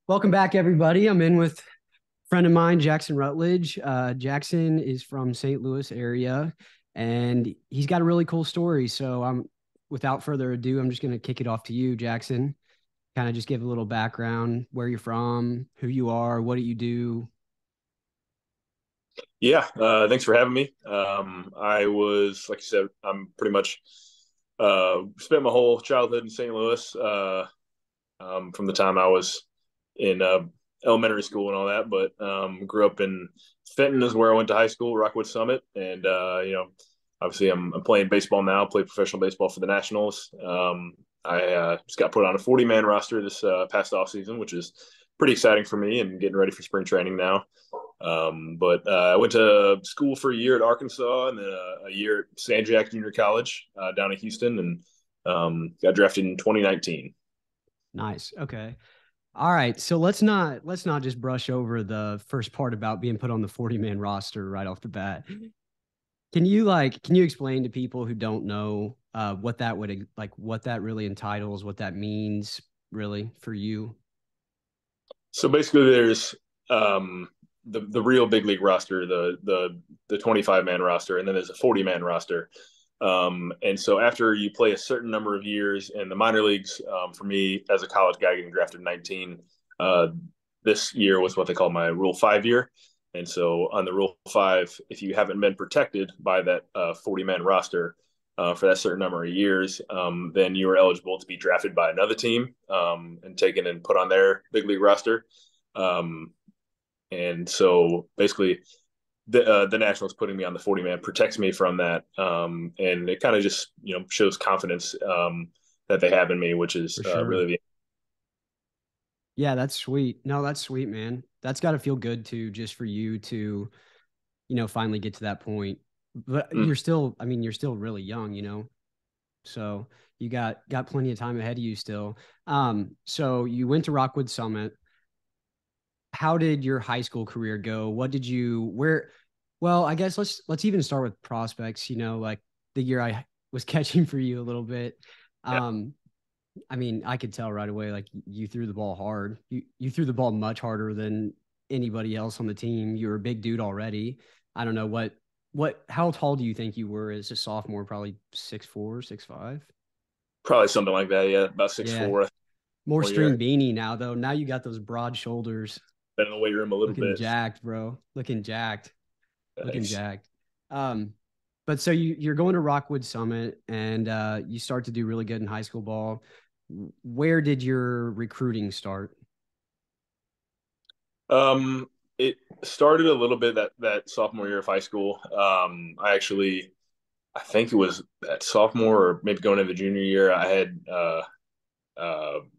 Welcome back, everybody. I'm in with a friend of mine, Jackson Rutledge. Jackson is from St. Louis area, and he's got a really cool story. So without further ado, I'm just going to kick it off to you, Jackson. Kind of just give a little background, where you're from, who you are, what do you do? Yeah, thanks for having me. I was, like you said, I'm pretty much spent my whole childhood in St. Louis from the time I was in elementary school and all that. But grew up in Fenton is where I went to high school, Rockwood Summit, and obviously I'm playing baseball now. Play professional baseball for the Nationals. I just got put on a 40-man roster this past off season, which is pretty exciting for me and getting ready for spring training now. But I went to school for a year at Arkansas and then a year at San Jack Junior College down in Houston, and got drafted in 2019. Nice. Okay. All right. So let's not just brush over the first part about being put on the 40-man roster right off the bat. Can you explain to people who don't know what that would like what that really entitles, what that means really for you? So basically, there's the real big league roster, the 25-man roster, and then there's a 40-man roster. And so after you play a certain number of years in the minor leagues, for me as a college guy getting drafted 19, uh, this year was what they call my Rule 5 year. And so on the Rule 5, if you haven't been protected by that 40-man roster for that certain number of years, then you are eligible to be drafted by another team and taken and put on their big league roster. Um, and so basically, the Nationals putting me on the 40-man protects me from that, and it kind of just shows confidence that they have in me, which is For sure. really the Yeah, that's sweet. No, that's sweet, man. That's got to feel good too, just for you to, finally get to that point. But mm. you're still really young. So you got plenty of time ahead of you still. So you went to Rockwood Summit. How did your high school career go? What did you where well, I guess let's even start with prospects, like the year I was catching for you a little bit. Yeah. Um, I mean, I could tell right away, like you threw the ball hard. You threw the ball much harder than anybody else on the team. You were a big dude already. I don't know how tall do you think you were as a sophomore? Probably 6'4", 6'5". Probably something like that. Yeah, about six Yeah. four More more year. string beanie now though. Now you got those broad shoulders. Been in the weight room a little Looking bit. jacked, bro. Looking jacked. Looking Thanks. jacked. Um, but so you're going to Rockwood Summit and you start to do really good in high school ball. Where did your recruiting start? Um, it started a little bit that sophomore year of high school. I think it was that sophomore or maybe going into the junior year. I had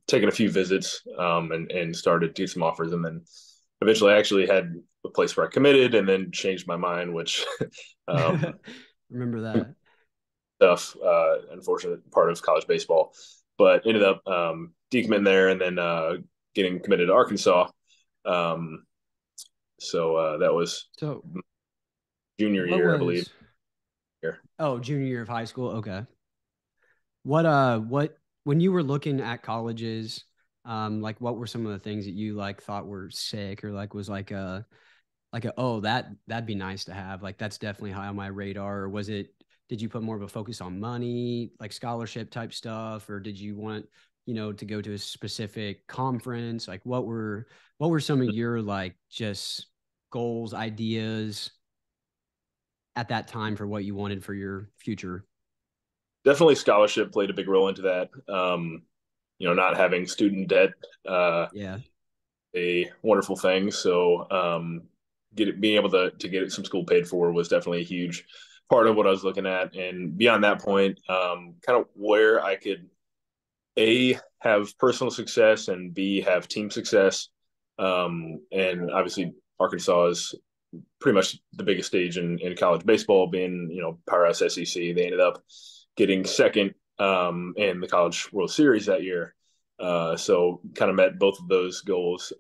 taken a few visits and started to get some offers, and then eventually I actually had a place where I committed, and then changed my mind, which um, Remember that. stuff unfortunate part of college baseball, but ended up decommitting there, and then getting committed to Arkansas. Um, so that was So junior what year, I believe. was Here. junior year of high school? Okay. What when you were looking at colleges, like what were some of the things that you like thought were sick or like was like oh that'd be nice to have, like that's definitely high on my radar? Or did you put more of a focus on money, like scholarship type stuff, or did you want to go to a specific conference? Like what were some of your like just goals, ideas at that time for what you wanted for your future? Definitely scholarship played a big role into that. Not having student debt, uh, Yeah. a wonderful thing. So being able to get some school paid for was definitely a huge part of what I was looking at. And beyond that point, kind of where I could A, have personal success, and B, have team success. And obviously Arkansas is pretty much the biggest stage in college baseball, being, powerhouse SEC. They ended up getting second in the College World Series that year. So kind of met both of those goals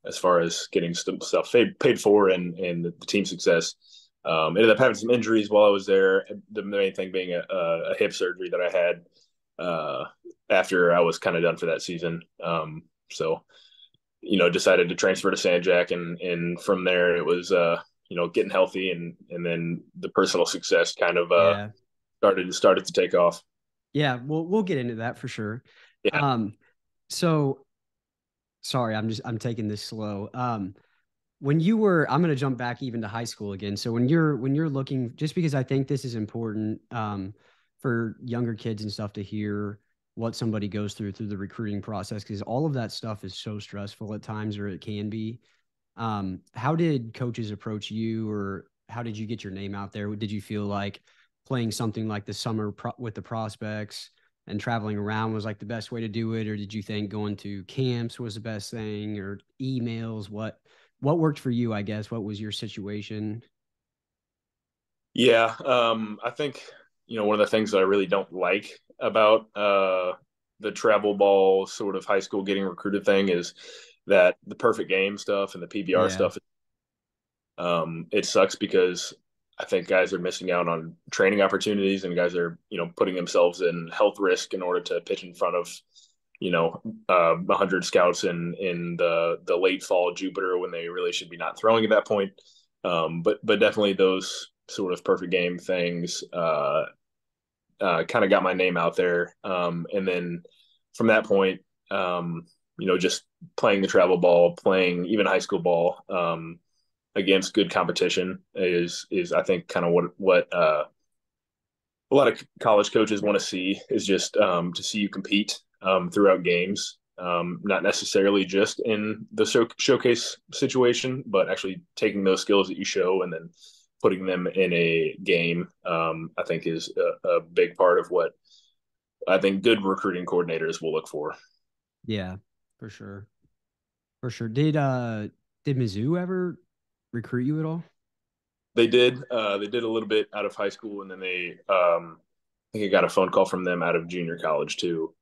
as far as getting stuff paid for and the team success. Ended up having some injuries while I was there. The main thing being a hip surgery that I had uh, after I was kind of done for that season. So decided to transfer to San Jack, and from there it was getting healthy, and then the personal success kind of Yeah. started to take off. Yeah, we'll get into that for sure. Yeah. Um, so sorry, I'm taking this slow. When you were, I'm going to jump back even to high school again. So when you're looking, just because I think this is important for younger kids and stuff to hear what somebody goes through the recruiting process, because all of that stuff is so stressful at times, or it can be. How did coaches approach you, or how did you get your name out there? Did you feel like playing something like the with the prospects and traveling around was like the best way to do it, or did you think going to camps was the best thing, or emails? What worked for you, I guess? What was your situation? Yeah, I think one of the things that I really don't like about the travel ball sort of high school getting recruited thing is that the perfect game stuff and the PBR Yeah. stuff. It sucks because I think guys are missing out on training opportunities, and guys are putting themselves in health risk in order to pitch in front of 100 scouts in the late fall Jupiter when they really should be not throwing at that point. But definitely those sort of perfect game things kind of got my name out there. And then from that point, just playing the travel ball, playing even high school ball against good competition is I think kind of what a lot of college coaches want to see, is just to see you compete throughout games, not necessarily just in the showcase situation, but actually taking those skills that you show and then putting them in a game. I think is a big part of what I think good recruiting coordinators will look for. Yeah, for sure. For sure. Did Mizzou ever recruit you at all? They did. They did a little bit out of high school, and then they I think I got a phone call from them out of junior college too.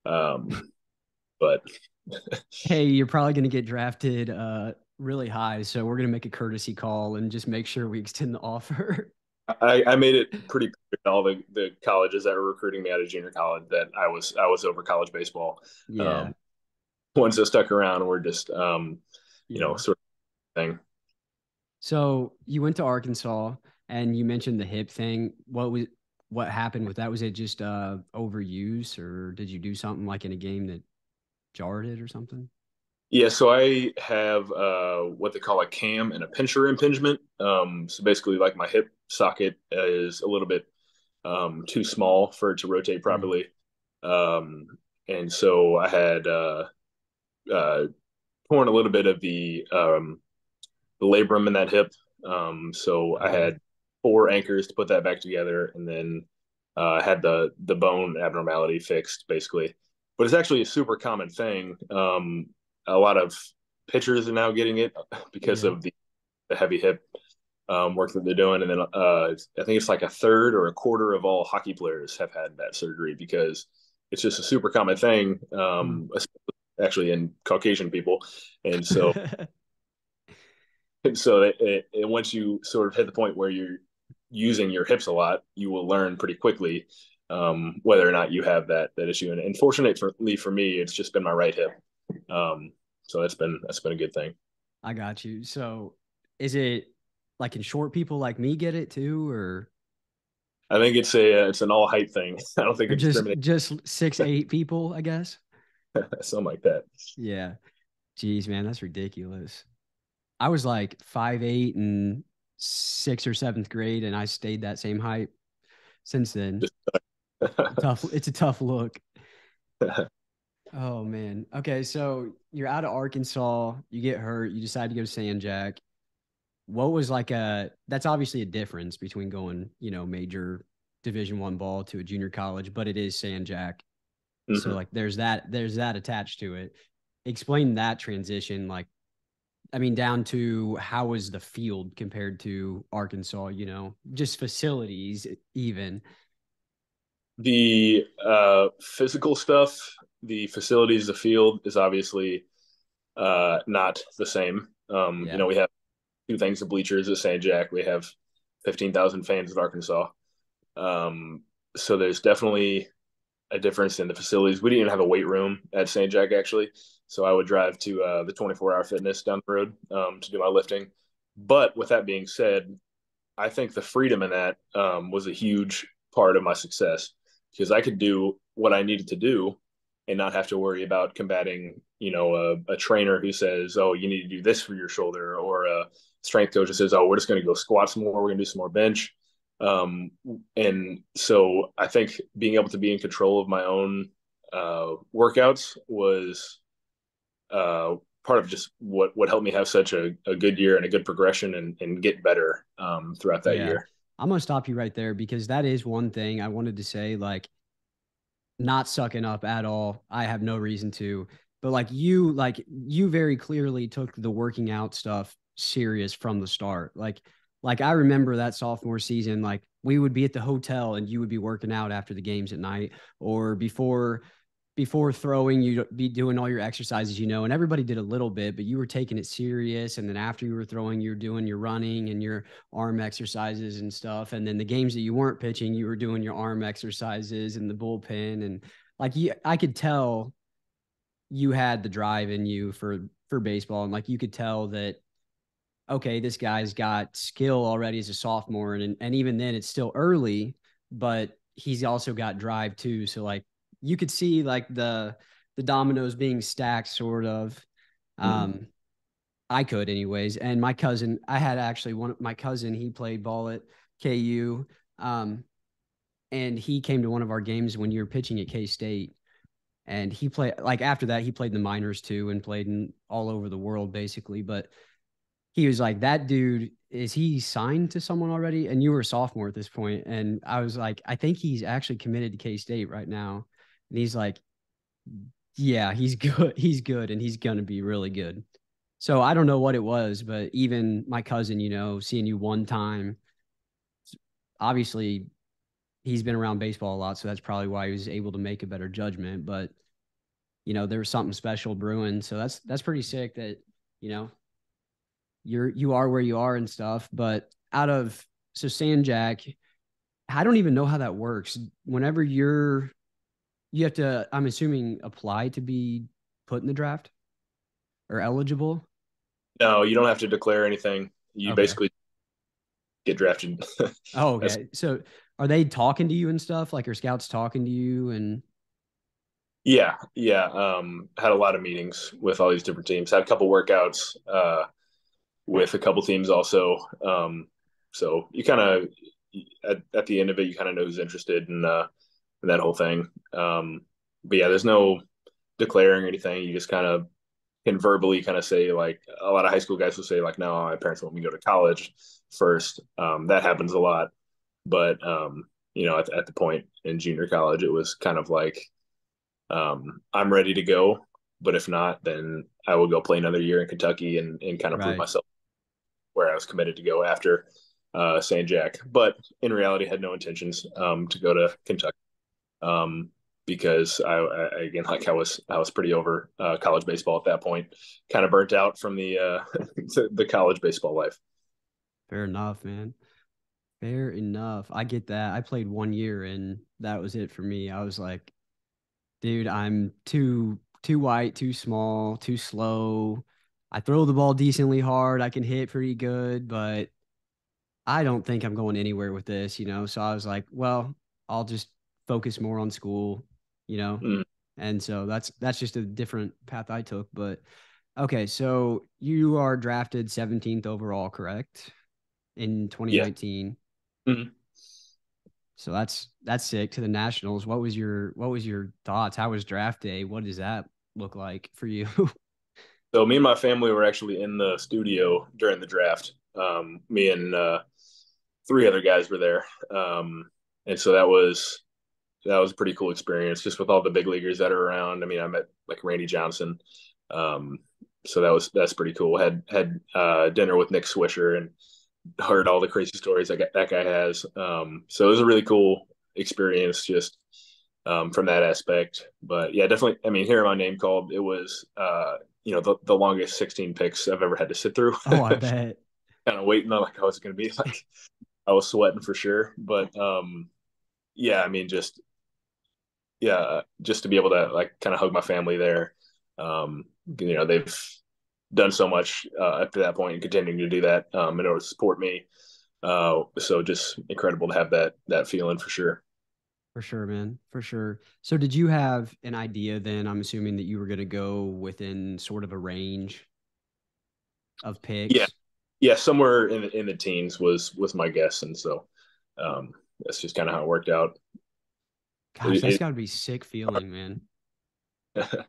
But Hey, you're probably going to get drafted really high, so we're going to make a courtesy call and just make sure we extend the offer. I made it pretty clear to all the colleges that were recruiting me out of junior college that I was over college baseball. Yeah. Ones that stuck around were just Yeah. sort of thing. So you went to Arkansas and you mentioned the hip thing. What happened with that? Was it just overuse, or did you do something like in a game that jarred it or something? Yeah, so I have what they call a cam and a pincher impingement. So basically, like my hip socket is a little bit too small for it to rotate Mm. properly, um, and so I had uh, torn a little bit of the labrum in that hip. So I Okay. had 4 anchors to put that back together, and then had the bone abnormality fixed, basically. But it's actually a super common thing. A lot of pitchers are now getting it because Yeah. of the heavy hip work that they're doing, and then I think it's like a third or a quarter of all hockey players have had that surgery because it's just a super common thing, Hmm. actually in Caucasian people, and so once you sort of hit the point where you're using your hips a lot, you will learn pretty quickly whether or not you have that issue. And fortunately for me, it's just been my right hip. So that's been a good thing. I got you. So is it like in short people like me get it too, I think it's an all height thing. I don't think or it discriminates. just 6'8" people, I guess? Something like that. Yeah. Jeez, man, that's ridiculous. I was like 5'8" in sixth or seventh grade, and I stayed that same height since then. Just It's a tough look. Oh man. Okay, so you're out of Arkansas, you get hurt, you decide to go to San Jack. What was like that's obviously a difference between going, major Division 1 ball to a junior college, but it is San Jack. So Mhm. like there's that attached to it. Explain that transition, like I mean, down to how was the field compared to Arkansas, just facilities, even. The physical stuff, the facilities, the field is obviously not the same. Yeah. We have 2 things of bleachers at St. Jack. We have 15,000 fans at Arkansas. So there's definitely a difference in the facilities. We didn't even have a weight room at St. Jack actually, so I would drive to the 24-hour fitness down the road to do my lifting. But with that being said, I think the freedom in that was a huge part of my success because I could do what I needed to do and not have to worry about combating, a trainer who says, "Oh, you need to do this for your shoulder," or a strength coach that says, "Oh, we're just going to go squat some more. We're going to do some more bench." Um, and so I think being able to be in control of my own workouts was uh, part of just what helped me have such a good year and a good progression and get better throughout that Yeah. year. I'm gonna stop you right there because that is one thing I wanted to say, like not sucking up at all. I have no reason to, but like you very clearly took the working out stuff serious from the start. Like I remember that sophomore season, like we would be at the hotel and you would be working out after the games at night or before throwing, you'd be doing all your exercises, and everybody did a little bit, but you were taking it serious. And then after you were throwing, you're doing your running and your arm exercises and stuff. And then the games that you weren't pitching, you were doing your arm exercises and the bullpen. And I could tell you had the drive in you for baseball. And like you could tell that, okay, this guy's got skill already as a sophomore. And even then it's still early, but he's also got drive too. So like you could see like the dominoes being stacked sort of. Mm-hmm. Um, I could anyways. And my cousin, I had actually one my cousin, he played ball at KU. Um, and he came to one of our games when you were pitching at K State. And he played like after that, he played in the minors too and played in all over the world basically. But he was like, that dude, is he signed to someone already? And you were a sophomore at this point. And I was like, I think he's actually committed to K State right now. And he's like, yeah, he's good. He's good. And he's going to be really good. So I don't know what it was, but even my cousin, seeing you one time, obviously he's been around baseball a lot. So that's probably why he was able to make a better judgment. But, there was something special brewing. So that's pretty sick that, you know, you are where you are and stuff. But so Sanjak, I don't even know how that works. Whenever you have to, I'm assuming, apply to be put in the draft or eligible. No, you don't have to declare anything. You Okay. basically get drafted. Oh, That's okay. So are they talking to you and stuff? Like are scouts talking to you and Yeah, yeah. Had a lot of meetings with all these different teams. Had a couple workouts with a couple teams also. So you kind of at the end of it, you kind of know who's interested in that whole thing. But yeah, there's no declaring or anything. You just kind of can verbally kind of say like a lot of high school guys will say like, no, my parents want me to go to college first. That happens a lot, but at the point in junior college, it was kind of like I'm ready to go, but if not, then I will go play another year in Kentucky and kind of prove right? myself where I was committed to go after St. Jack. But in reality, I had no intentions to go to Kentucky um, because again, like I was pretty over college baseball at that point, kind of burnt out from the college baseball life. Fair enough, man. Fair enough. I get that. I played 1 year and that was it for me. I was like, dude, I'm too white, too small, too slow. I throw the ball decently hard. I can hit pretty good, but I don't think I'm going anywhere with this. So I was like, well, I'll just focus more on school, you know. Mm, And so that's just a different path I took. But okay, so you are drafted 17th overall, correct? In yeah. 2019. Mm-hmm. So that's sick to the Nationals. What was your thoughts? How was draft day? What does that look like for you? So me and my family were actually in the studio during the draft. Me and three other guys were there, and so that was a pretty cool experience, just with all the big leaguers that are around. I mean, I met like Randy Johnson, um, so that's pretty cool. Had dinner with Nick Swisher and heard all the crazy stories that guy has. So it was a really cool experience, just from that aspect. But yeah, definitely. I mean, hearing my name called, it was the longest 16 picks I've ever had to sit through. Oh, I bet. Kind of waiting on like how it's going to be. Like I was sweating for sure, but yeah, I mean, just yeah, just to be able to like kind of hug my family there. They've done so much up to that point and continuing to do that in order to support me. So just incredible to have that feeling for sure. For sure, man. For sure. So did you have an idea then? I'm assuming that you were going to go within sort of a range of Yeah, picks. yeah, somewhere in the teens was my guess, and so that's just kind of how it worked out. Gosh, that's It, got to be sick feeling, man. it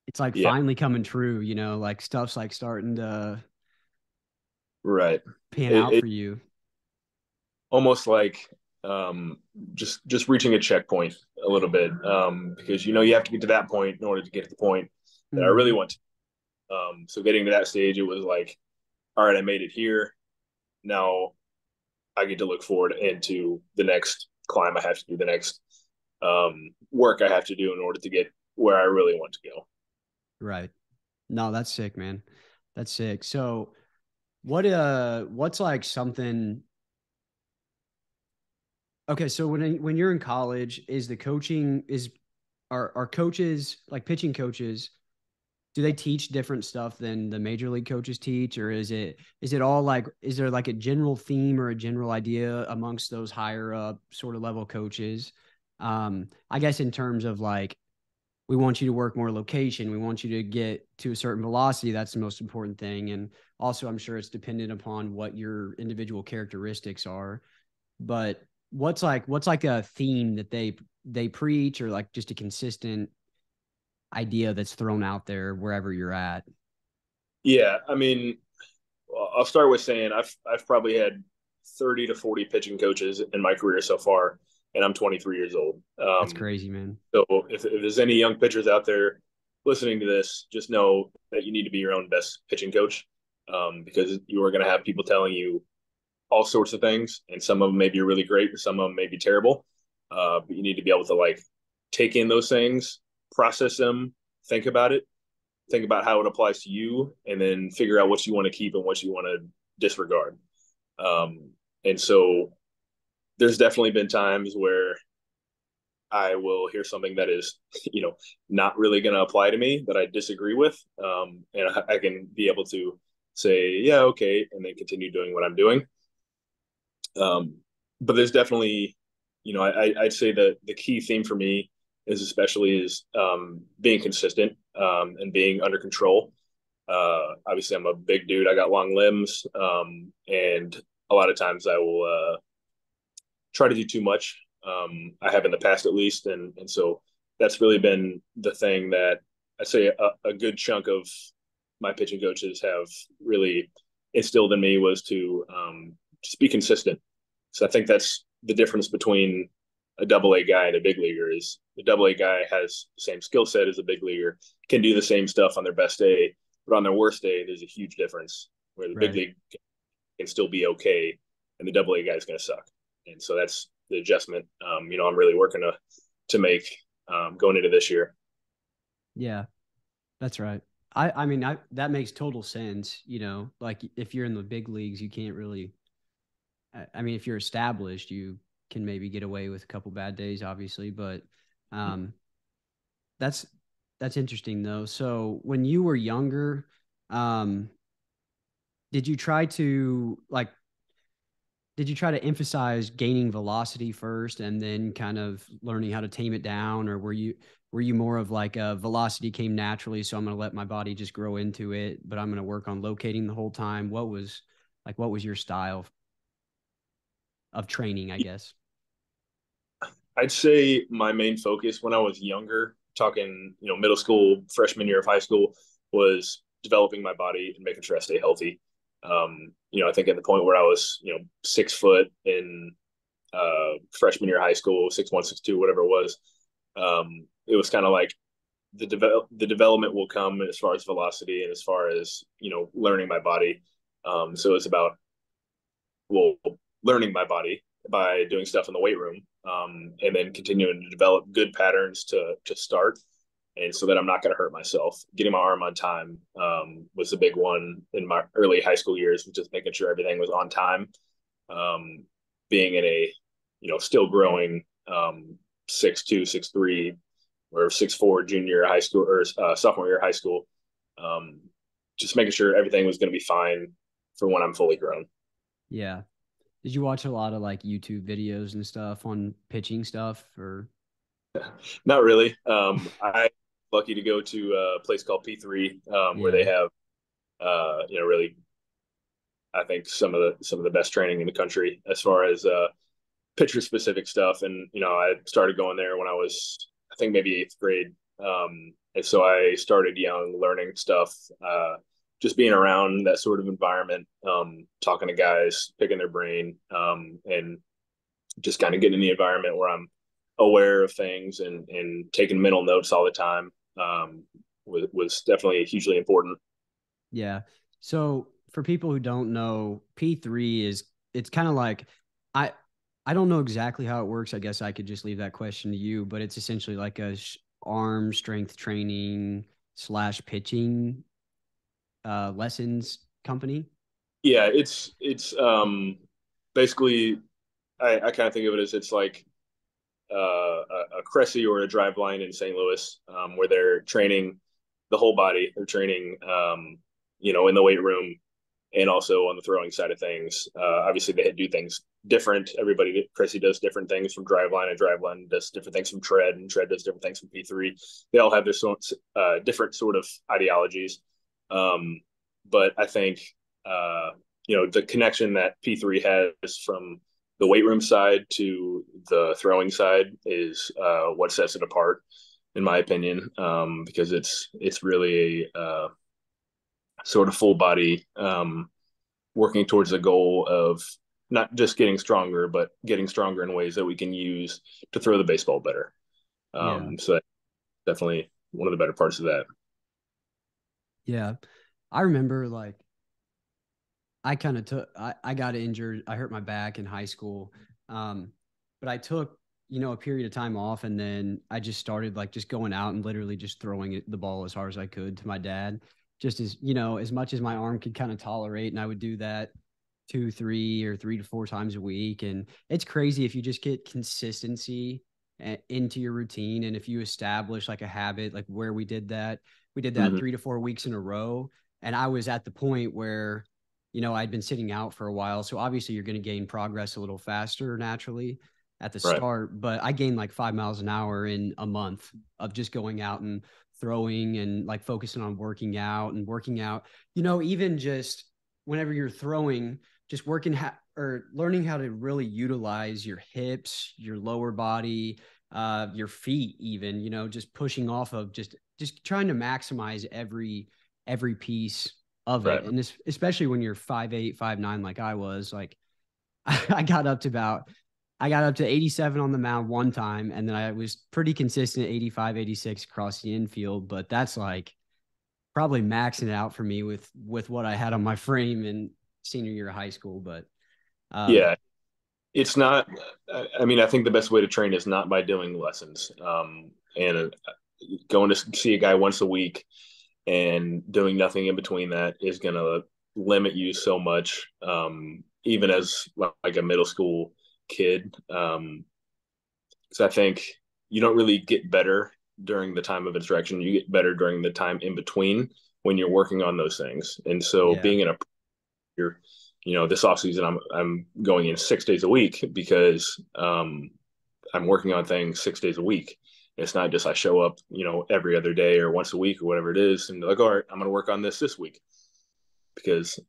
It's like yeah, finally coming true, like stuff's like starting to right. pan It, out it for you. almost like um, just reaching a checkpoint a little bit because you have to get to that point in order to get to the point that I really Hmm. want to. So getting to that stage, it was like, all right, I made it here. Now I get to look forward into the next climb I have to do, the next work I have to do in order to get where I really want to go. Right. No, that's sick, man. That's sick. So what's like something okay, so when you're in college, is the coaching is are coaches like pitching coaches, do they teach different stuff than the major league coaches teach, or is it all like is there like a general theme or a general idea amongst those higher up sort of level coaches? I guess in terms of like we want you to work more location, we want you to get to a certain velocity, that's the most important thing. And also I'm sure it's dependent upon what your individual characteristics are. But what's like a theme that they preach, or like just a consistent idea that's thrown out there wherever you're at? Yeah, I mean, I'll start with saying I've probably had 30 to 40 pitching coaches in my career so far, and I'm 23 years old. That's crazy, man. So if there's any young pitchers out there listening to this, just know that you need to be your own best pitching coach because you are going to have people telling you all sorts of things, and some of them may be really great, and some of them may be terrible. But you need to be able to like take in those things, process them, think about it, think about how it applies to you, and then figure out what you want to keep and what you want to disregard. And so there's definitely been times where I will hear something that is, not really going to apply to me that I disagree with, and I can be able to say, yeah, okay, and then continue doing what I'm doing. Um, but there's definitely, I'd say that the key theme for me is especially is being consistent and being under control. Obviously, I'm a big dude. I got long limbs, and a lot of times I will try to do too much. I have in the past, at least, and so that's really been the thing that I say a good chunk of my pitching coaches have really instilled in me was to just be consistent. So I think that's the difference between a double A guy and a big leaguer is the double A guy has the same skill set as a big leaguer, can do the same stuff on their best day, but on their worst day, there's a huge difference where the big Right. league can still be okay and the double A guy is going to suck. And so that's the adjustment, I'm really working to make going into this year. Yeah, that's right. I mean that makes total sense, like if you're in the big leagues, you can't really I mean if you're established, you can maybe get away with a couple bad days, obviously, but um that's that's interesting though. So when you were younger, um did you try to like did you try to emphasize gaining velocity first and then kind of learning how to tame it down, or were you more of like a velocity came naturally, so I'm going to let my body just grow into it, but I'm going to work on locating the whole time? What was your style of training, I guess? I'd say my main focus when I was younger, talking, middle school, freshman year of high school, was developing my body and making sure I stay healthy. I think at the point where I was, 6 foot in freshman year of high school, 6'1", 6'2", whatever it was kind of like the development will come as far as velocity and as far as, learning my body. So it's about, well, learning my body by doing stuff in the weight room, and then continuing to develop good patterns to start, and so that I'm not going to hurt myself. Getting my arm on time was the big one in my early high school years, just making sure everything was on time. Being in a still growing 6'2", 6'3", or 6'4" junior year of high school or sophomore year of high school. Um, just making sure everything was going to be fine for when I'm fully grown. Yeah. Did you watch a lot of like YouTube videos and stuff on pitching stuff or? Not really. I lucky to go to a place called P3, where they Yeah. have really, I think some of the best training in the country as far as pitcher specific stuff. And I started going there when I was, I think, maybe eighth grade. And so I started young, learning stuff, just being around that sort of environment, talking to guys, picking their brain, and just kind of getting in the environment where I'm aware of things and taking mental notes all the time, was definitely hugely important. Yeah. So for people who don't know, P3 is it's kind of like I I don't know exactly how it works. I guess I could just leave that question to you, but it's essentially like a arm strength training slash pitching lessons company. Yeah, it's basically, I kind of think of it as it's like a Cressy or a drive line in St. Louis, where they're training the whole body. They're training, in the weight room and also on the throwing side of things. Obviously, they do things different. Cressy does different things from driveline, and driveline does different things from tread, and tread does different things from P3. They all have their different sort of ideologies. But I think, the connection that P3 has from the weight room side to the throwing side is what sets it apart, in my opinion, because it's really a sort of full body, working towards the goal of not just getting stronger, but getting stronger in ways that we can use to throw the baseball better. Yeah. So that's definitely one of the better parts of that. Yeah. I remember like I kind of took I got injured. I hurt my back in high school. Um, but I took, a period of time off and then I just started like just going out and literally just throwing the ball as hard as I could to my dad, just as much as my arm could kind of tolerate. And I would do that 3 to 4 times a week. And it's crazy if you just get consistency into your routine. And if you establish like a habit, like where we did that Mm-hmm. 3 to 4 weeks in a row. And I was at the point where, I'd been sitting out for a while. So obviously you're going to gain progress a little faster naturally at the Right. start. But I gained like 5 miles an hour in a month of just going out and throwing and like focusing on working out, even just whenever you're throwing, just or learning how to really utilize your hips, your lower body, your feet, even, just pushing off of just trying to maximize every piece of it. Right. And especially when you're 5'8", 5'9", like I was, like I got up to about I got up to 87 on the mound one time, and then I was pretty consistent at 85, 86 across the infield. But that's like probably maxing it out for me with what I had on my frame in senior year of high school. But um, Yeah. It's not, I mean, I think the best way to train is not by doing lessons. And going to see a guy once a week and doing nothing in between that is going to limit you so much, even as like a middle school kid. So I think you don't really get better during the time of instruction. You get better during the time in between when you're working on those things. And so yeah, being in a year, this off season, I'm going in 6 days a week because I'm working on things 6 days a week. It's not just I show up, every other day or once a week or whatever it is, and like, all right, I'm going to work on this week, because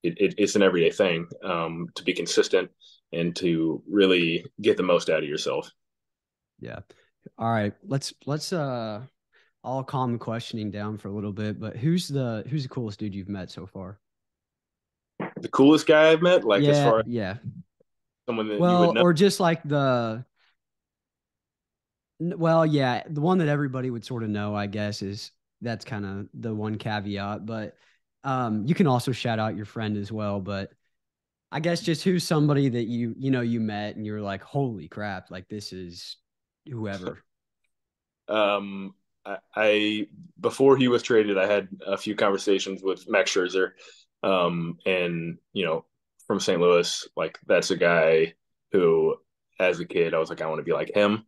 it's an everyday thing, to be consistent and to really get the most out of yourself. yeah. All right, let's I'll calm the questioning down for a little bit. But who's the coolest dude you've met so far? The coolest guy I've met, like as Yeah, far as yeah. someone that you would Well, know. or just like well, yeah, the one that everybody would sort of know, I guess, is that's kind of the one caveat. But you can also shout out your friend as well. But I guess just who's somebody that you met and you're like, holy crap, like this is whoever. Um, I before he was traded, I had a few conversations with Max Scherzer, and from St. Louis, like that's a guy who, as a kid, I was like, I want to be like him.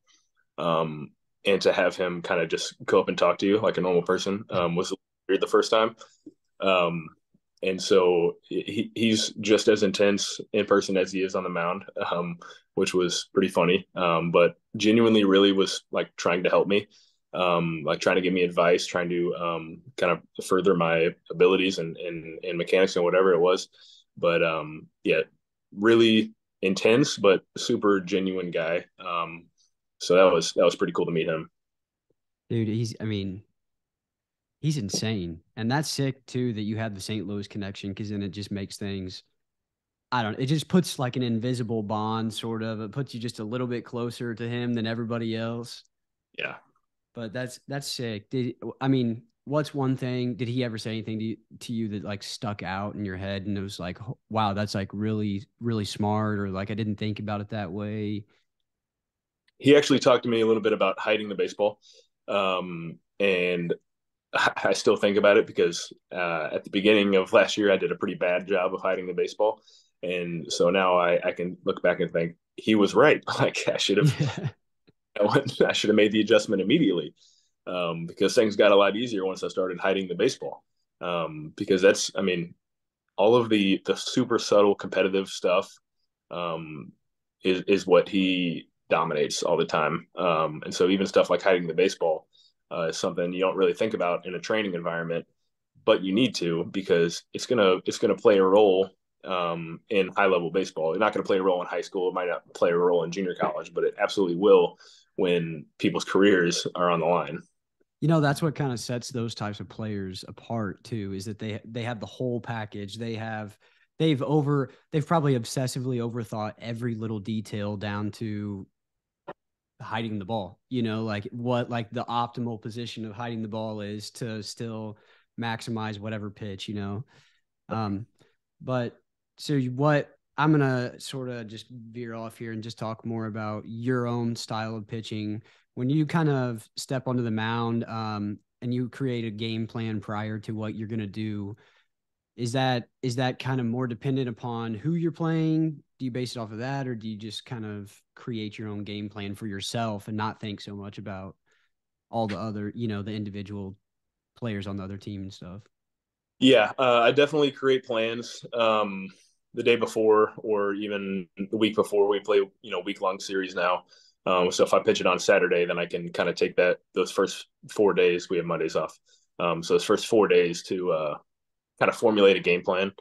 Um, and to have him kind of just go up and talk to you like a normal person was weird the first time. Um, and so he's just as intense in person as he is on the mound, which was pretty funny. But genuinely, really was like trying to help me, like trying to give me advice, trying to kind of further my abilities and mechanics and whatever it was. But yeah, really intense, but super genuine guy. So that was pretty cool to meet him. Dude, I mean, he's insane. And that's sick too that you have the St. Louis connection because then it just makes things, I don't know, it just puts like an invisible bond sort of. It puts you just a little bit closer to him than everybody else. Yeah. But that's sick. I mean, what's one thing, did he ever say anything to you that like stuck out in your head and it was like, wow, that's like really, really smart, or like I didn't think about it that way? He actually talked to me a little bit about hiding the baseball. And I still think about it because at the beginning of last year, I did a pretty bad job of hiding the baseball. And so now I can look back and think he was right. Like Yeah. I should have made the adjustment immediately because things got a lot easier once I started hiding the baseball. Because that's, I mean, all of the super subtle competitive stuff um, is what he dominates all the time. And so even stuff like hiding the baseball is something you don't really think about in a training environment, but you need to because it's gonna play a role in high level baseball. It's not going to play a role in high school. It might not play a role in junior college, but it absolutely will when people's careers are on the line. You know, that's what kind of sets those types of players apart too, is that they have the whole package. They've probably obsessively overthought every little detail down to hiding the ball, like what like the optimal position of hiding the ball is to still maximize whatever pitch. Um, but so what I'm gonna sort of just veer off here and just talk more about your own style of pitching. When you kind of step onto the mound, and you create a game plan prior to what you're gonna do, is that kind of more dependent upon who you're playing? Do you base it off of that, or do you just kind of create your own game plan for yourself and not think so much about all the other, the individual players on the other team and stuff? Yeah, I definitely create plans the day before or even the week before. We play, week long series now. So if I pitch it on Saturday, then I can kind of take those first 4 days. We have Mondays off. So those first 4 days to kind of formulate a game plan.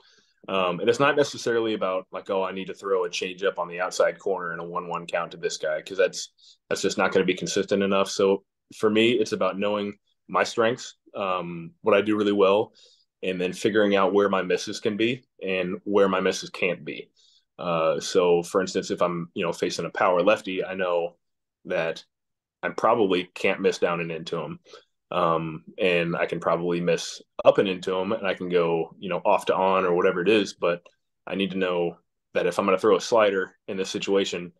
And it's not necessarily about like, oh, I need to throw a change up on the outside corner and a 1-1 count to this guy because that's just not going to be consistent enough. So for me, it's about knowing my strengths, what I do really well, and then figuring out where my misses can be and where my misses can't be. So, for instance, if I'm facing a power lefty, I know that I probably can't miss down and into him. And I can probably miss up and into them, and I can go, off to on or whatever it is. But I need to know that if I'm going to throw a slider in this situation,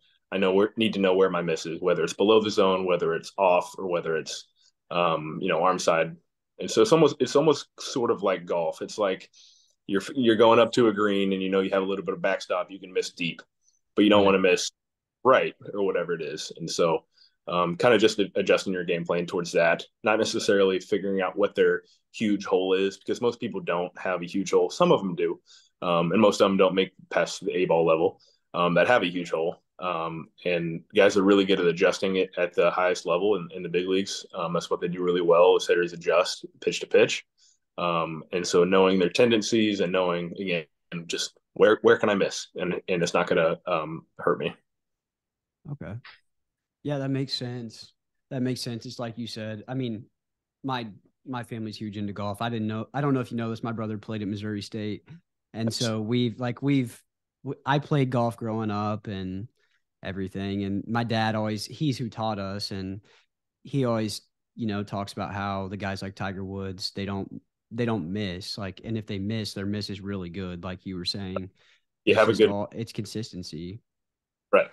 need to know where my miss is, whether it's below the zone, whether it's off, or whether it's, arm side. And so it's almost sort of like golf. It's like you're going up to a green, and you have a little bit of backstop. You can miss deep, but you don't want Right. to miss right or whatever it is. And so kind of just adjusting your game plan towards that, not necessarily figuring out what their huge hole is, because most people don't have a huge hole. Some of them do, and most of them don't make past the A ball level that have a huge hole. And guys are really good at adjusting it at the highest level in the big leagues. That's what they do really well is hitters adjust pitch to pitch. And so knowing their tendencies and knowing, again, just where can I miss? And it's not going to hurt me. Okay. Yeah, that makes sense. That makes sense. It's like you said. I mean, my my family's huge into golf. I don't know if you know this. My brother played at Missouri State. And so I played golf growing up and everything. And my dad he's who taught us. And he always, talks about how the guys like Tiger Woods, they don't miss. Like, and if they miss, their miss is really good, like you were saying. You have a good It's consistency. right.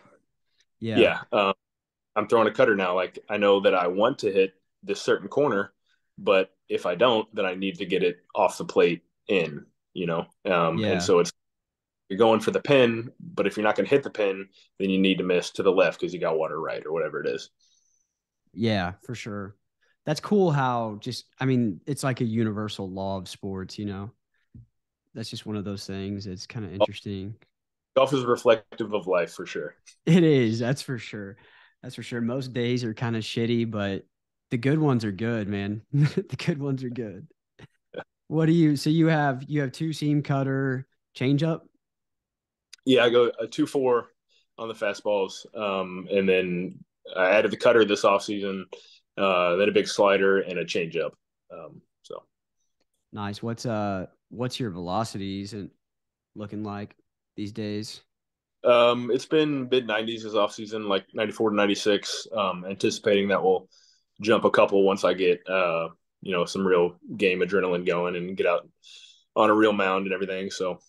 Yeah. Yeah. I'm throwing a cutter now. Like I know that I want to hit this certain corner, but if I don't, then I need to get it off the plate in. And Yeah. so you're going for the pin, but if you're not going to hit the pin, then you need to miss to the left because you got water right or whatever it is. Yeah, for sure. That's cool how just I mean, it's like a universal law of sports, you know. That's just one of those things. It's kind of interesting. Golf is reflective of life for sure. It is, that's for sure. That's for sure. Most days are kind of shitty, but the good ones are good, man. The good ones are good. What do you so you have two seam cutter change up? Yeah, I go a 2-4 on the fastballs, and then I added the cutter this offseason, then a big slider and a changeup. So Nice. What's your velocities and looking like these days? it's been mid 90s this offseason, like 94 to 96. Anticipating that will jump a couple once I get some real game adrenaline going and get out on a real mound and everything. So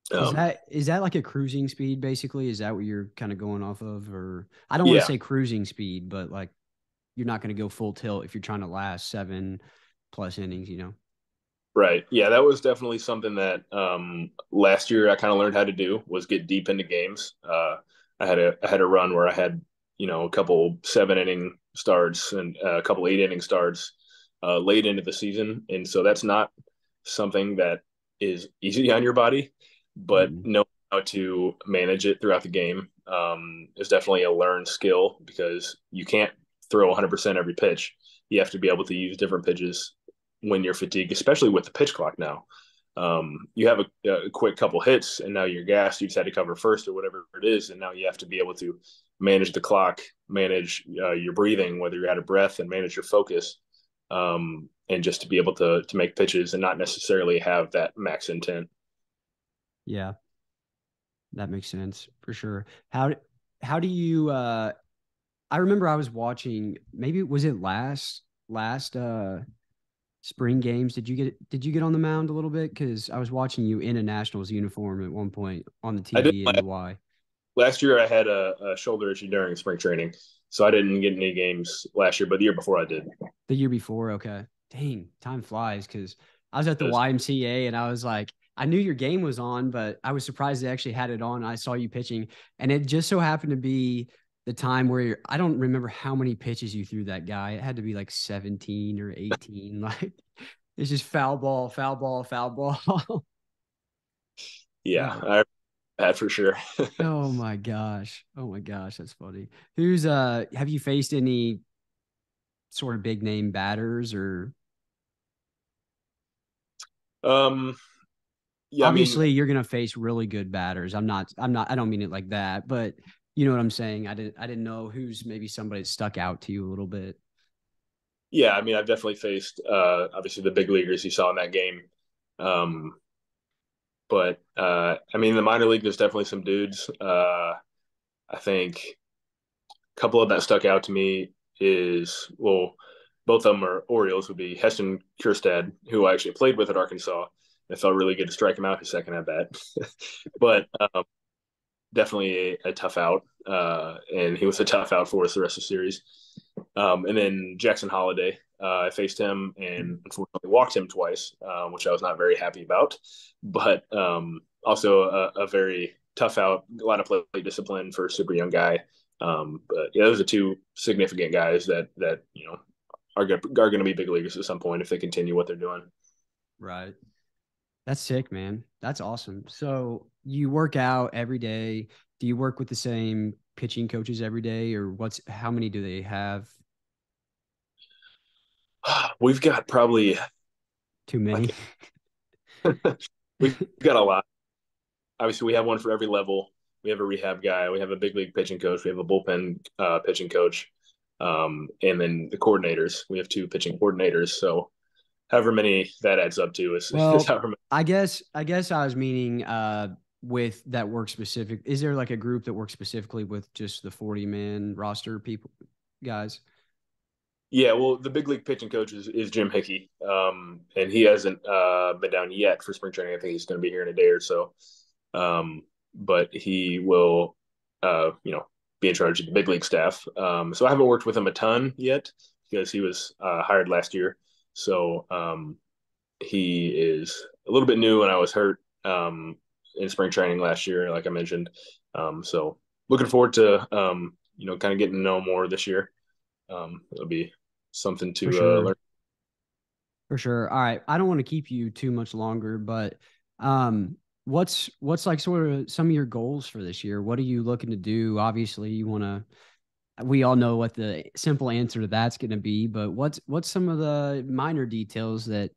Is um, that is that like a cruising speed basically? Is that what you're kind of going off of? Or I don't want to yeah, say cruising speed, but like you're not going to go full tilt if you're trying to last 7+ innings, you know? right. Yeah, that was definitely something that last year I kind of learned how to do was get deep into games. I had a run where I had a couple 7 inning starts and a couple 8 inning starts late into the season, and so that's not something that is easy on your body, but Mm-mm. knowing how to manage it throughout the game is definitely a learned skill because you can't throw 100% every pitch. You have to be able to use different pitches when you're fatigued, especially with the pitch clock now. You have a quick couple hits, and now you're gassed. You just had to cover first or whatever it is, and now you have to be able to manage the clock, manage your breathing, whether you're out of breath, and manage your focus, and just to be able to make pitches and not necessarily have that max intent. Yeah, that makes sense for sure. How do you I remember I was watching, maybe was it last spring games? Did you get on the mound a little bit? Because I was watching you in a Nationals uniform at one point on the I did TV in the Y. last year. I had a shoulder issue during spring training, so I didn't get any games last year. But the year before, I did. The year before, okay. Dang, time flies because I was at the Because YMCA and I was like, I knew your game was on, but I was surprised they actually had it on. I saw you pitching, and it just so happened to be the time where I don't remember how many pitches you threw that guy. It had to be like 17 or 18. Like it's just foul ball, foul ball, foul ball. yeah, Oh, I had for sure. oh my gosh. Oh my gosh, that's funny. Who's have you faced any sort of big name batters or um, yeah, I mean, obviously you're gonna face really good batters. I don't mean it like that, but you know what I'm saying. I didn't know who's maybe somebody that stuck out to you a little bit. yeah, I mean, I've definitely faced obviously the big leaguers you saw in that game. Um, but I mean, in the minor league, there's definitely some dudes. I think a couple of that stuck out to me is well, both of them are Orioles. Would be Heston Kjerstad, who I actually played with at Arkansas. It felt really good to strike him out his second at bat, but definitely a tough out, and he was a tough out for us the rest of the series. And then Jackson Holiday, I faced him and unfortunately walked him twice, which I was not very happy about. But also a very tough out, a lot of plate discipline for a super young guy. But yeah, those are two significant guys that are going to be big leaguers at some point if they continue what they're doing. Right. That's sick, man. That's awesome. So you work out every day. Do you work with the same pitching coaches every day, or how many do they have? We've got probably Too I many. think we've got a lot. Obviously we have one for every level. We have a rehab guy. We have a big league pitching coach. We have a bullpen pitching coach, and then the coordinators. We have two pitching coordinators. So however many that adds up to is Well, however many. I guess I was meaning with that work specific. Is there like a group that works specifically with just the 40-man roster people guys? Yeah, well, the big league pitching coach is Jim Hickey, and he hasn't been down yet for spring training. I think he's going to be here in a day or so, but he will, be in charge of the big league staff. So I haven't worked with him a ton yet because he was hired last year. So he is a little bit new, and I was hurt in spring training last year, like I mentioned. So looking forward to kind of getting to know more this year. It'll be something For to sure. learn. For sure. All right. I don't want to keep you too much longer, but um what's like sort of some of your goals for this year? What are you looking to do? Obviously, you want to we all know what the simple answer to that's going to be, but what's some of the minor details that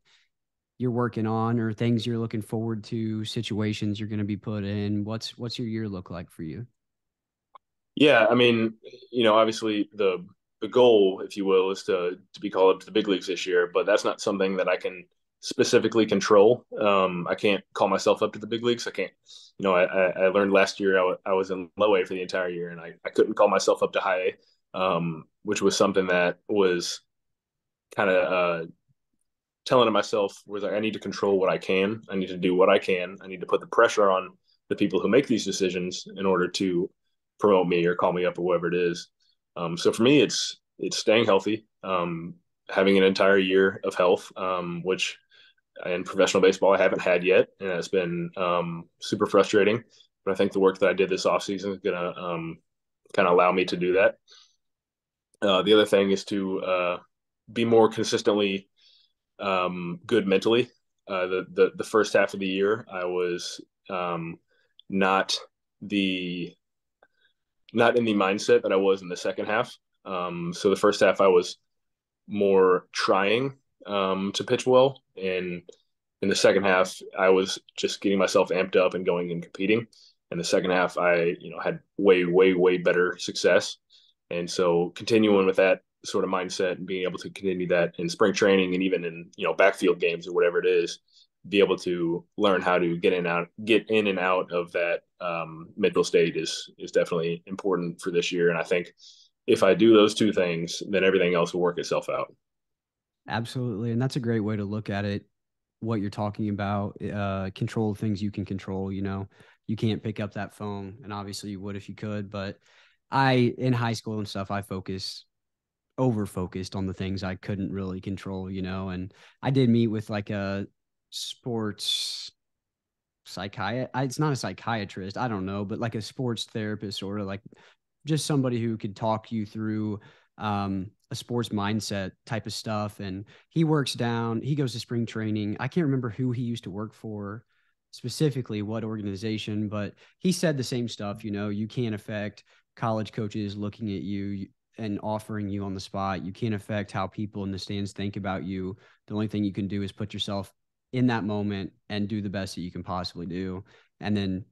you're working on or things you're looking forward to, situations you're going to be put in? What's your year look like for you? Yeah, I mean, obviously the goal, if you will, is to be called up to the big leagues this year, but that's not something that I can specifically control. I can't call myself up to the big leagues. I can't, I learned last year I was in low A for the entire year, and I couldn't call myself up to high A, which was something that was kind of telling to myself was like, I need to control what I can. I need to do what I can. I need to put the pressure on the people who make these decisions in order to promote me or call me up or whatever it is. So for me, it's staying healthy, having an entire year of health, which in professional baseball I haven't had yet, and it's been super frustrating. But I think the work that I did this offseason is going to kind of allow me to do that. The other thing is to be more consistently good mentally. The first half of the year, I was not the not in the mindset that I was in the second half. So the first half, I was more trying to pitch well, and in the second half, I was just getting myself amped up and going and competing. In the second half, I had way better success, and so continuing with that sort of mindset and being able to continue that in spring training and even in backfield games or whatever it is, be able to learn how to get in and out of that mental state is definitely important for this year. And I think if I do those two things, then everything else will work itself out. Absolutely. And that's a great way to look at it. What you're talking about, control things you can control, you can't pick up that phone, and obviously you would if you could, but in high school and stuff, I over focused on the things I couldn't really control, and I did meet with like a sports it's not a psychiatrist, I don't know, but like a sports therapist, sort of like just somebody who could talk you through a sports mindset type of stuff. And he goes to spring training. I can't remember who he used to work for specifically, what organization, but he said the same stuff. You can't affect college coaches looking at you and offering you on the spot. You can't affect how people in the stands think about you. The only thing you can do is put yourself in that moment and do the best that you can possibly do. And then,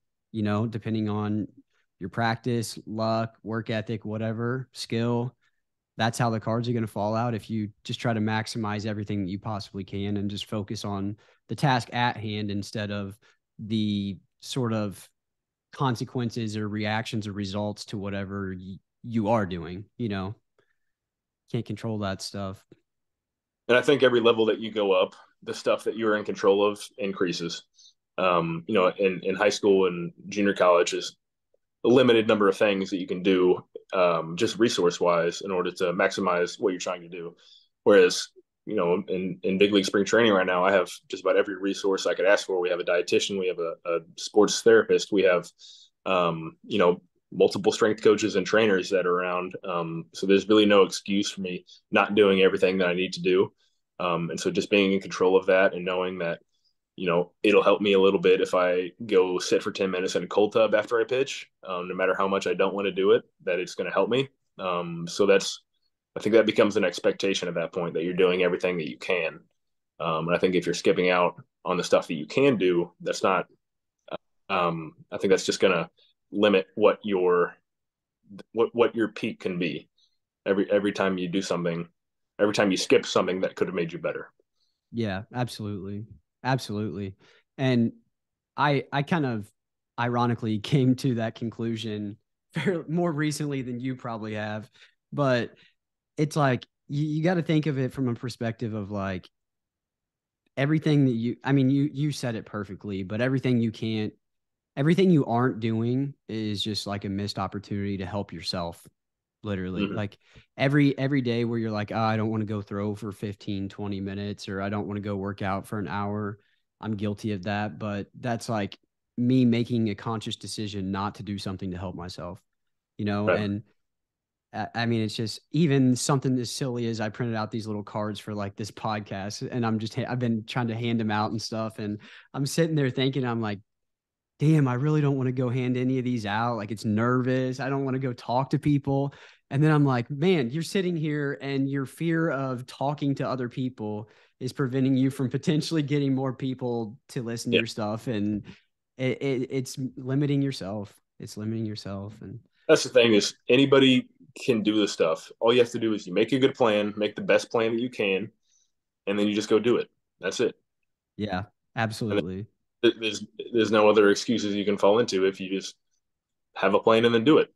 depending on your practice, luck, work ethic, whatever, skill, that's how the cards are going to fall out if you just try to maximize everything that you possibly can and just focus on the task at hand instead of the sort of consequences or reactions or results to whatever you are doing. Can't control that stuff. And I think every level that you go up, the stuff that you're in control of increases. In high school and junior college is a limited number of things that you can do, just resource wise, in order to maximize what you're trying to do. Whereas, in big league spring training right now, I have just about every resource I could ask for. We have a dietitian, we have a sports therapist, we have, multiple strength coaches and trainers that are around. So there's really no excuse for me not doing everything that I need to do. And so just being in control of that and knowing that it'll help me a little bit if I go sit for 10 minutes in a cold tub after I pitch, no matter how much I don't want to do it, that it's going to help me. So I think that becomes an expectation at that point that you're doing everything that you can. And I think if you're skipping out on the stuff that you can do, that's not, I think that's just going to limit what your peak can be. Every time you do something, every time you skip something that could have made you better. Yeah, absolutely. Absolutely. And I kind of ironically came to that conclusion more recently than you probably have, but it's like you got to think of it from a perspective of like everything that I mean, you said it perfectly, but everything you aren't doing is just like a missed opportunity to help yourself, literally. Mm-hmm. Like every day where you're like, oh, I don't want to go throw for 15-20 minutes, or I don't want to go work out for an hour. I'm guilty of that, but that's like me making a conscious decision not to do something to help myself, Right. and I mean, it's just even something as silly as I printed out these little cards for like this podcast, and I've been trying to hand them out and stuff, and I'm sitting there thinking, I'm like, damn, I really don't want to go hand any of these out. Like it's nervous. I don't want to go talk to people. And then I'm like, man, you're sitting here and your fear of talking to other people is preventing you from potentially getting more people to listen to Yeah. your stuff. And it's limiting yourself. It's limiting yourself. And That's the thing is anybody can do this stuff. All you have to do is you make a good plan, make the best plan that you can, and then you just go do it. That's it. yeah, And absolutely. there's there's no other excuses you can fall into if you just have a plan and then do it.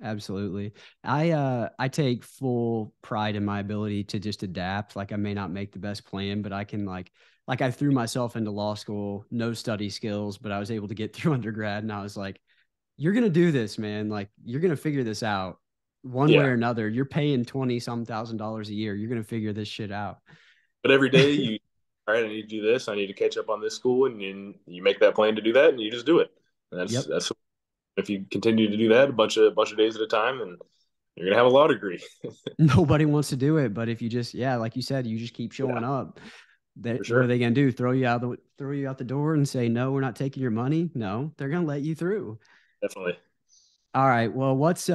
Absolutely. I take full pride in my ability to just adapt. Like I may not make the best plan, but I can like I threw myself into law school, no study skills, but I was able to get through undergrad and I was like, you're gonna do this, man. Like you're gonna figure this out one way Yeah. or another. You're paying 20 some $1,000s a year. You're gonna figure this shit out. But every day you, all right, I need to do this. I need to catch up on this school, and then you make that plan to do that, and you just do it. And Yep. that's if you continue to do that a bunch of days at a time, then you're gonna have a law degree Nobody wants to do it, but if you just, yeah, like you said, you just keep yeah, showing up. for What are sure. they going to do? Throw you out the door and say no? We're not taking your money. No, they're going to let you through. Definitely. All right. Well, what's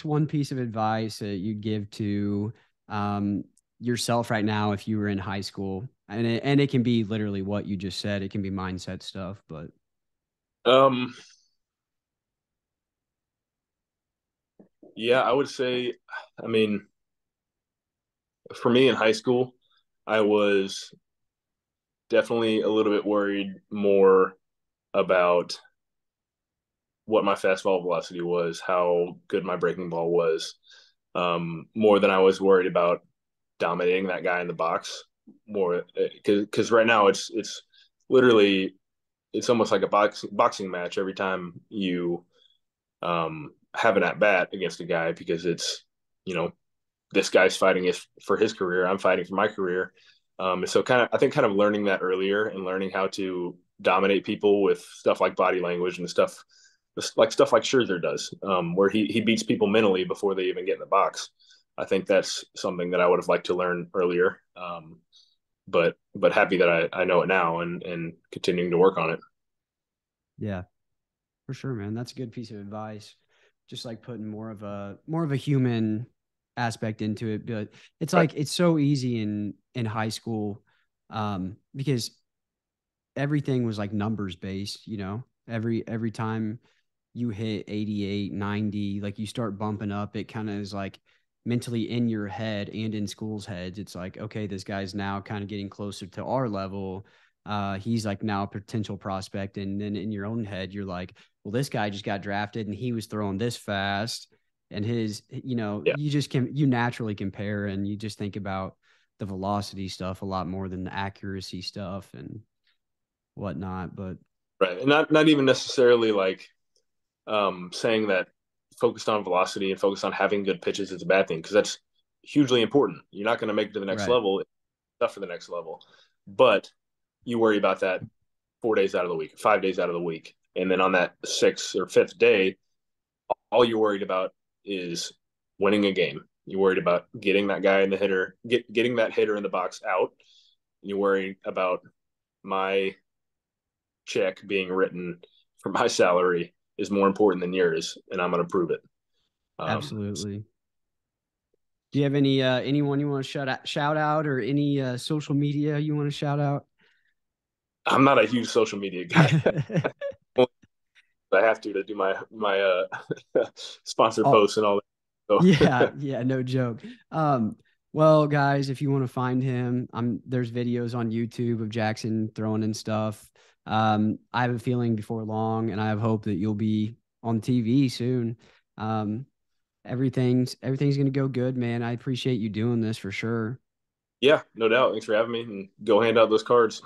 one piece of advice that you'd give to um, yourself right now if you were in high school? And it can be literally what you just said. It can be mindset stuff, but Um, yeah, I would say, I mean, for me in high school, I was definitely a little bit worried more about what my fastball velocity was, how good my breaking ball was, more than I was worried about dominating that guy in the box. More because right now it's literally it's almost like a boxing match every time you have an at bat against a guy because it's you know this guy's fighting for his career, I'm fighting for my career. So kind of learning that earlier and learning how to dominate people with stuff like body language and stuff like Scherzer does, where he beats people mentally before they even get in the box. I think that's something that I would have liked to learn earlier. But happy that I know it now and continuing to work on it. yeah, for sure, man. That's a good piece of advice. Just like putting more of a human aspect into it. But it's Right. like it's so easy in high school because everything was like numbers based, you know. Every time you hit 88, 90, like you start bumping up, it kind of is like mentally in your head and in school's heads. It's like, okay, this guy's now kind of getting closer to our level. He's like now a potential prospect. And then in your own head, you're like, well, this guy just got drafted and he was throwing this fast. And Yeah. you naturally compare and you just think about the velocity stuff a lot more than the accuracy stuff and whatnot. But Right. And not even necessarily like saying that focused on velocity and focused on having good pitches is a bad thing because that's hugely important. You're not going to make it to the next right. level, stuff for the next level, but you worry about that 4 days out of the week, 5 days out of the week, and then on that sixth or fifth day, all you're worried about is winning a game. You're worried about getting that guy in the hitter, getting that hitter in the box out. You're worried about my check being written for my salary is more important than yours, and I'm going to prove it. So Absolutely. Do you have anyone you want to shout out or any social media you want to shout out? I'm not a huge social media guy. I have to do my sponsor Oh, posts and all that. yeah, So yeah, no joke. Well, guys, if you want to find him, there's videos on YouTube of Jackson throwing in stuff. I have a feeling before long, and I have hope that you'll be on TV soon. Um, everything's gonna go good, man. I appreciate you doing this for sure. yeah, no doubt. Thanks for having me, and go hand out those cards.